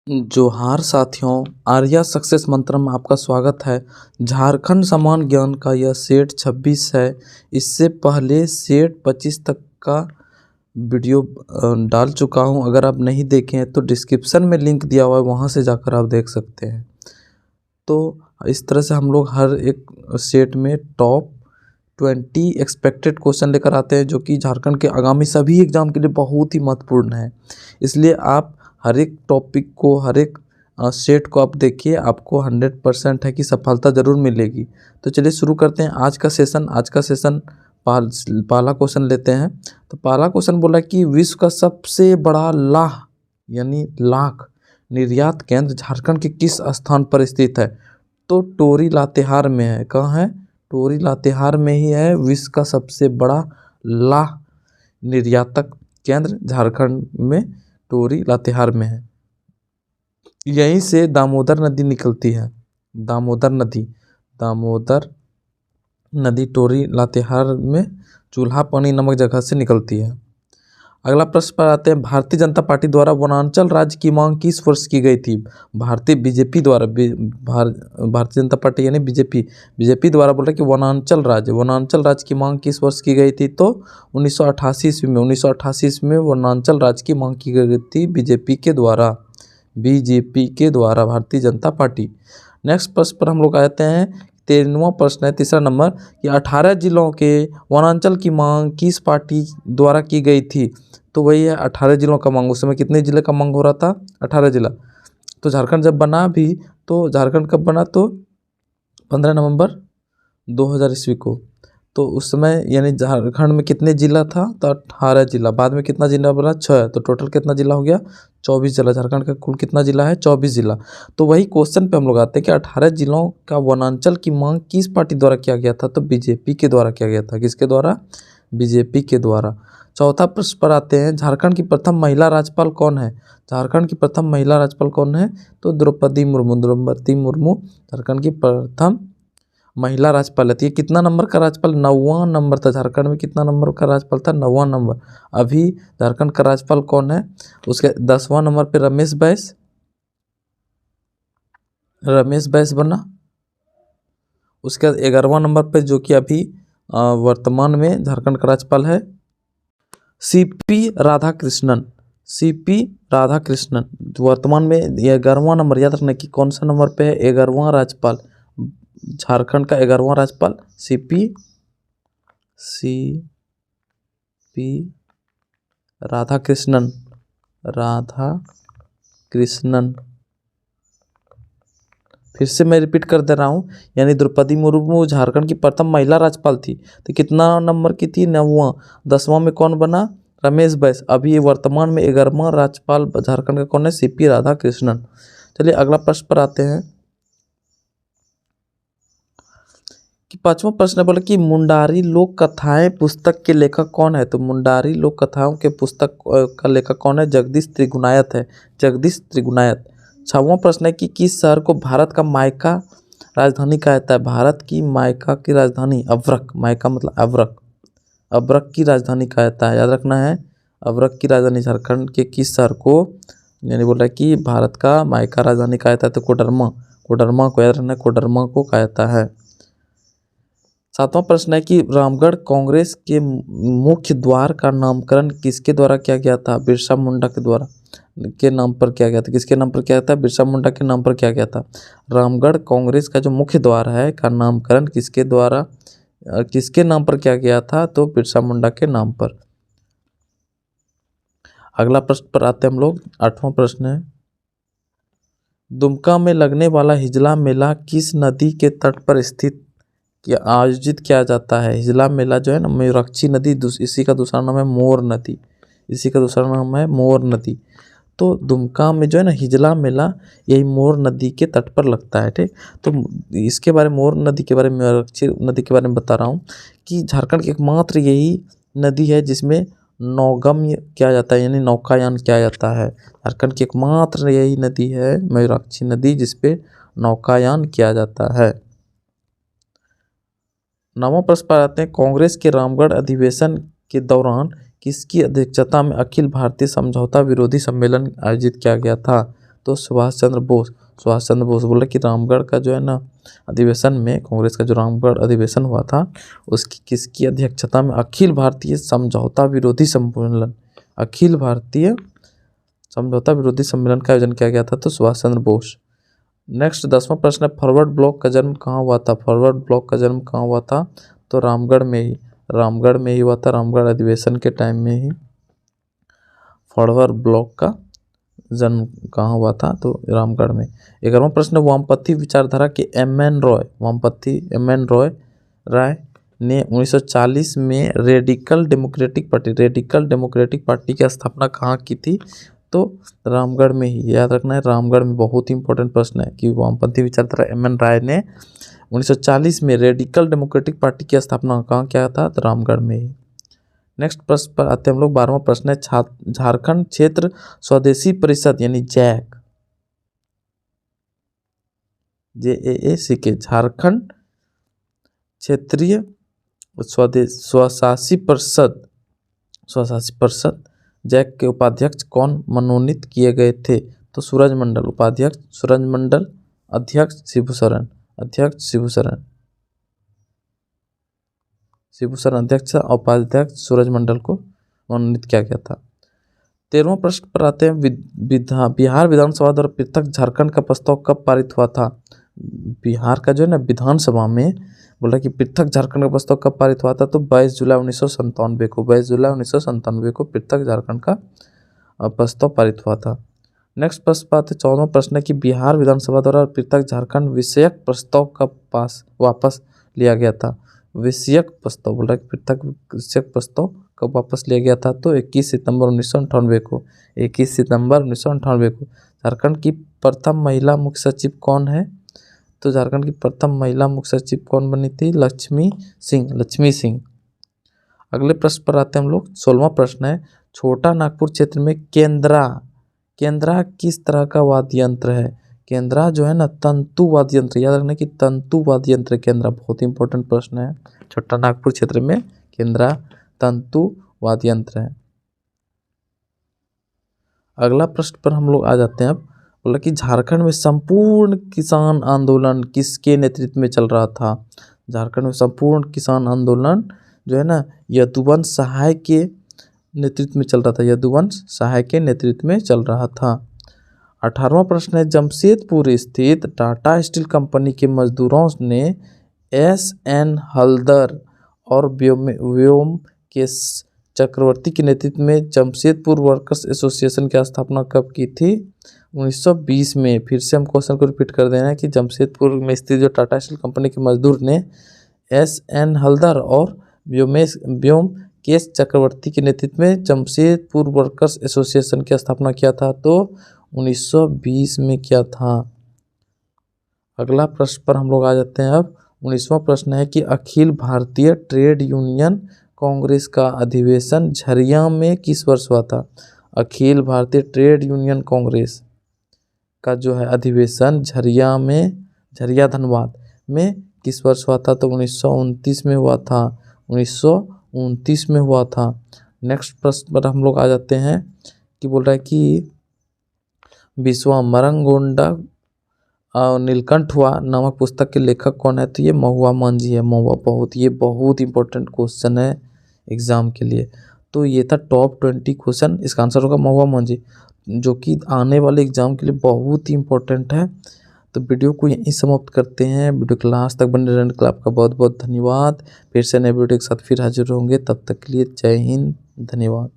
जोहार साथियों, आर्या सक्सेस मंत्र में आपका स्वागत है। झारखंड समान ज्ञान का यह सेट 26 है। इससे पहले सेट 25 तक का वीडियो डाल चुका हूं। अगर आप नहीं देखे हैं तो डिस्क्रिप्शन में लिंक दिया हुआ है, वहां से जाकर आप देख सकते हैं। तो इस तरह से हम लोग हर एक सेट में टॉप 20 एक्सपेक्टेड क्वेश्चन लेकर आते हैं, जो कि झारखंड के आगामी सभी एग्जाम के लिए बहुत ही महत्वपूर्ण है। इसलिए आप हर एक टॉपिक को, हर एक सेट को आप देखिए, आपको 100% है कि सफलता ज़रूर मिलेगी। तो चलिए शुरू करते हैं आज का सेशन। पहला क्वेश्चन लेते हैं। तो पहला क्वेश्चन बोला कि विश्व का सबसे बड़ा लाख निर्यात केंद्र झारखंड के किस स्थान पर स्थित है? तो टोरी लातेहार में है। कहाँ है? टोरी लातेहार में ही है। विश्व का सबसे बड़ा लाह निर्यातक केंद्र झारखंड में टोरी लातेहार में है। यहीं से दामोदर नदी निकलती है। दामोदर नदी टोरी लातेहार में चूल्हा पानी नामक जगह से निकलती है। अगला प्रश्न पर आते हैं। भारतीय जनता पार्टी द्वारा वनांचल राज्य की मांग किस वर्ष की गई थी? बीजेपी द्वारा, भारतीय जनता पार्टी यानी बीजेपी द्वारा बोल रहा है कि वनांचल राज्य की मांग किस वर्ष की गई थी? तो 1988 ईस्वी में। 1988 ईस्वी में वनांचल राज्य की मांग की गई थी बीजेपी के द्वारा, भारतीय जनता पार्टी। नेक्स्ट प्रश्न पर हम लोग आते हैं। 13वां प्रश्न है, तीसरा नंबर, कि 18 जिलों के वनांचल की मांग किस पार्टी द्वारा की गई थी? तो वही है 18 जिलों का मांग। उस समय कितने जिले का मांग हो रहा था? 18 जिला। तो झारखंड जब बना भी, तो झारखंड कब बना? तो 15 नवंबर 2000 ईस्वी को। तो उस समय यानी झारखंड में कितने जिला था? तो 18 जिला। बाद में कितना जिला बना? 6। तो टोटल कितना जिला हो गया? 24 जिला। झारखंड का कुल कितना जिला है? 24 जिला। तो वही क्वेश्चन पे हम लोग आते हैं कि 18 जिलों का वनांचल की मांग किस पार्टी द्वारा किया गया था? तो बीजेपी के द्वारा किया गया था। किसके द्वारा? बीजेपी के द्वारा। चौथा प्रश्न पर आते हैं। झारखंड की प्रथम महिला राज्यपाल कौन है? झारखंड की प्रथम महिला राज्यपाल कौन है? तो द्रौपदी मुर्मू झारखंड की प्रथम महिला राज्यपाल है। कितना नंबर का राज्यपाल? 9वां नंबर था। झारखंड में कितना नंबर का राज्यपाल था? 9वां नंबर। अभी झारखंड का राज्यपाल कौन है? उसके 10वां नंबर पे रमेश बैस बना। उसके 11वां नंबर पे, जो कि अभी वर्तमान में झारखंड का राज्यपाल है, सीपी राधाकृष्णन। वर्तमान में 11वां नंबर। याद रखना कि कौन सा नंबर पे है? 11वां राज्यपाल। झारखंड का 11वां राज्यपाल सीपी राधाकृष्णन। फिर से मैं रिपीट कर दे रहा हूँ, यानी द्रौपदी मुर्मू झारखंड की प्रथम महिला राज्यपाल थी। तो कितना नंबर की थी? 9वां। 10वां में कौन बना? रमेश बैस। अभी वर्तमान में 11वां राज्यपाल झारखंड का कौन है? सीपी राधाकृष्णन। चलिए अगला प्रश्न पर आते हैं कि 5वां प्रश्न बोला कि मुंडारी लोक कथाएं पुस्तक के लेखक कौन है? तो मुंडारी लोक कथाओं के पुस्तक का लेखक कौन है? जगदीश त्रिगुनायत। 6वां प्रश्न है कि किस शहर को भारत का मायका राजधानी कहा जाता है? भारत की मायका की राजधानी अब्रक। मायका मतलब अब्रक की राजधानी कहा जाता है। याद रखना है, अब्रक की राजधानी झारखंड के किस शहर को, यानी बोल रहा है कि भारत का मायका राजधानी कहा जाता है? तो कोडरमा को याद रखना है, कोडरमा को कहा जाता है। 7वां प्रश्न है कि रामगढ़ कांग्रेस के मुख्य द्वार का नामकरण किसके द्वारा किया गया था? बिरसा मुंडा के नाम पर किया गया था। किसके नाम पर किया गया था? बिरसा मुंडा के नाम पर किया गया था। रामगढ़ कांग्रेस का जो मुख्य द्वार है का नामकरण किसके नाम पर किया गया था? तो बिरसा मुंडा के नाम पर। अगला प्रश्न पर आते हैं हम लोग। 8वां प्रश्न है, दुमका में लगने वाला हिजला मेला किस नदी के तट पर स्थित आयोजित किया जाता है? हिजला मेला जो है ना, मयूराक्षी नदी, इसी का दूसरा नाम है मोर नदी। तो दुमका में जो है ना हिजला मेला, यही मोर नदी के तट पर लगता है। ठीक, तो इसके बारे में, मोर नदी के बारे में, मयूराक्षी नदी के बारे में बता रहा हूँ कि झारखंड की एकमात्र यही नदी है जिसमें नौगम्य किया जाता है, यानी नौकायान किया जाता है। झारखंड की एकमात्र यही नदी है मयूराक्षी नदी, जिसपे नौकायान किया जाता है। 9वां प्रश्न पर आते हैं। कांग्रेस के रामगढ़ अधिवेशन के दौरान किसकी अध्यक्षता में अखिल भारतीय समझौता विरोधी सम्मेलन आयोजित किया गया था? तो सुभाष चंद्र बोस। सुभाष चंद्र बोस बोला कि रामगढ़ का जो है ना अधिवेशन में, कांग्रेस का जो रामगढ़ अधिवेशन हुआ था उसकी किसकी अध्यक्षता में, अखिल भारतीय समझौता विरोधी सम्मेलन, अखिल भारतीय समझौता विरोधी सम्मेलन का आयोजन किया गया था, तो सुभाष चंद्र बोस। नेक्स्ट 10वां प्रश्न है, फॉरवर्ड ब्लॉक का जन्म कहाँ हुआ था। फॉरवर्ड ब्लॉक का जन्म कहाँ हुआ था, तो रामगढ़ में ही, रामगढ़ में ही हुआ था। रामगढ़ अधिवेशन के टाइम में ही फॉरवर्ड ब्लॉक का जन्म कहाँ हुआ था, तो रामगढ़ में। 11वां प्रश्न, वामपंथी विचारधारा के एम.एन. रॉय, वामपंथी एम.एन. राय ने 1940 में रेडिकल डेमोक्रेटिक पार्टी की स्थापना कहाँ की थी, तो रामगढ़ में ही। याद रखना है, रामगढ़ में। बहुत ही इंपॉर्टेंट प्रश्न है कि वामपंथी विचारधारा एम.एन. राय ने 1940 में रेडिकल डेमोक्रेटिक पार्टी की स्थापना कहाँ किया था, तो रामगढ़ में ही। नेक्स्ट प्रश्न पर आते हैं हम लोग। 12वां प्रश्न है, झारखंड क्षेत्र स्वदेशी परिषद यानी जैक, JAAC, झारखंड क्षेत्रीय स्वशासी परिषद जैक के उपाध्यक्ष कौन मनोनीत किए गए थे, तो सूरज मंडल। उपाध्यक्ष सूरज मंडल, अध्यक्ष शिबू सोरेन, अध्यक्ष, उपाध्यक्ष सूरज मंडल को मनोनीत किया गया था। 13वां प्रश्न पर आते हैं, बिहार विधानसभा द्वारा पृथक झारखंड का प्रस्ताव कब पारित हुआ था। बिहार का जो है ना विधानसभा में बोला कि पृथक झारखंड का प्रस्ताव कब पारित हुआ था, तो 22 जुलाई 1997 को, 22 जुलाई 1997 को पृथक झारखंड का प्रस्ताव पारित हुआ था। नेक्स्ट प्रश्न पर आते हैं, 14वां प्रश्न है कि बिहार विधानसभा द्वारा पृथक झारखंड विषयक प्रस्ताव कब वापस लिया गया था। विषयक प्रस्ताव बोल रहा है कि पृथक विषयक प्रस्ताव कब वापस लिया गया था, तो 21 सितंबर 1998 को, 21 सितंबर 1998 को। झारखंड की प्रथम महिला मुख्य सचिव कौन है, तो झारखंड की प्रथम महिला मुख्य सचिव कौन बनी थी, लक्ष्मी सिंह। अगले प्रश्न पर आते हैं हम लोग। 16वां प्रश्न है, छोटा नागपुर क्षेत्र में केंद्रा किस तरह का वाद्य यंत्र है। केंद्रा जो है ना तंतु वाद्य यंत्र, याद रखना कि तंतु वाद्य यंत्र केंद्रा, बहुत इंपॉर्टेंट प्रश्न है। छोटा नागपुर क्षेत्र में केंद्रा तंतु वाद्य यंत्र है। अगला प्रश्न पर हम लोग आ जाते हैं अब। बोला कि झारखंड में संपूर्ण किसान आंदोलन किसके नेतृत्व में चल रहा था। झारखंड में संपूर्ण किसान आंदोलन जो है ना यदुवंश सहाय के नेतृत्व में चल रहा था, यदुवंश सहाय के नेतृत्व में चल रहा था। 18वां प्रश्न है, जमशेदपुर स्थित टाटा स्टील कंपनी के मजदूरों ने SN हल्दर और व्योम के चक्रवर्ती के नेतृत्व में जमशेदपुर वर्कर्स एसोसिएशन की स्थापना कब की थी, 1920 में। फिर से हम क्वेश्चन को रिपीट कर देना है कि जमशेदपुर में स्थित जो टाटा स्टील कंपनी के मजदूर ने SN हल्दर और व्योम केस चक्रवर्ती के नेतृत्व में जमशेदपुर वर्कर्स एसोसिएशन की स्थापना किया था, तो 1920 में किया था। अगला प्रश्न पर हम लोग आ जाते हैं अब। 19वां प्रश्न है कि अखिल भारतीय ट्रेड यूनियन कांग्रेस का अधिवेशन झरिया में किस वर्ष हुआ था। अखिल भारतीय ट्रेड यूनियन कांग्रेस का जो है अधिवेशन झरिया धनबाद में किस वर्ष हुआ था, तो 1929 में हुआ था, 1929 में हुआ था। नेक्स्ट प्रश्न पर हम लोग आ जाते हैं कि बोल रहा है कि विश्वमरंगोंडा नीलकंठ हुआ नामक पुस्तक के लेखक कौन है, तो ये महुआ मांझी है। ये बहुत इंपॉर्टेंट क्वेश्चन है एग्जाम के लिए। तो ये था टॉप 20 क्वेश्चन, इसका आंसर होगा महुआ मांझी, जो कि आने वाले एग्जाम के लिए बहुत ही इंपॉर्टेंट है। तो वीडियो को यहीं समाप्त करते हैं। वीडियो के लास्ट तक बने रहने के लिए आपका बहुत बहुत धन्यवाद। फिर से नए वीडियो के साथ फिर हाजिर होंगे, तब तक के लिए जय हिंद, धन्यवाद।